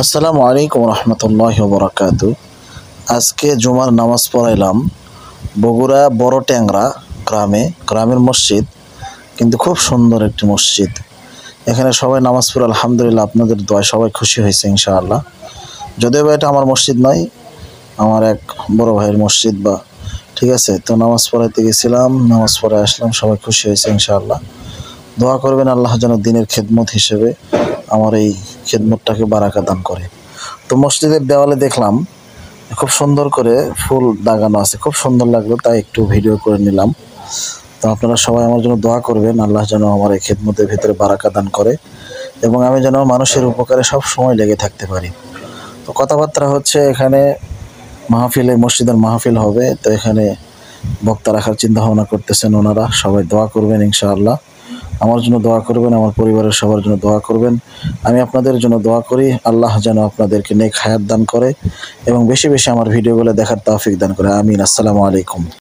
আসসালামু আলাইকুম রহমতুল্লাহি ওয়া বারাকাতু। আজকে জুমার নামাজ পড়াইলাম বগুড়া বড় ট্যাংরা গ্রামের মসজিদ, কিন্তু খুব সুন্দর একটি মসজিদ। এখানে সবাই নামাজ পড়ে আলহামদুলিল্লাহ, আপনাদের দোয়ায় সবাই খুশি হয়েছে ইনশাআল্লাহ। যদিও বা এটা আমার মসজিদ নয়, আমার এক বড় ভাইয়ের মসজিদ, বা ঠিক আছে। তো নামাজ পড়াইতে গেছিলাম, নামাজ পড়ে আসলাম, সবাই খুশি হয়েছে ইনশাআল্লাহ। দোয়া করবেন আল্লাহ যেন দিনের খেদমত হিসেবে আমার এই খেদমতটাকে বারাকা দান করে। তো মসজিদের দেওয়ালে দেখলাম খুব সুন্দর করে ফুল দাগানো আছে, খুব সুন্দর লাগলো, তাই একটু ভিডিও করে নিলাম। তো আপনারা সবাই আমার জন্য দোয়া করবেন, আল্লাহ যেন আমার এই খেদমতের ভিতরে বারাকা দান করে এবং আমি যেন মানুষের উপকারে সব সময় লেগে থাকতে পারি। তো কথাবার্তা হচ্ছে, এখানে মাহফিলে, মসজিদের মাহফিল হবে, তো এখানে বক্তা রাখার চিন্তা ভাবনা করতেছেন ওনারা। সবাই দোয়া করবেন ইনশাআল্লাহ, আমার জন্য দোয়া করবেন, আমার পরিবারের সবার জন্য দোয়া করবেন। আমি আপনাদের জন্য দোয়া করি, আল্লাহ যেন আপনাদেরকে নেক হায়াত দান করে এবং বেশি বেশি আমার ভিডিওগুলো দেখার তৌফিক দান করে। আমিন। আসসালামু আলাইকুম।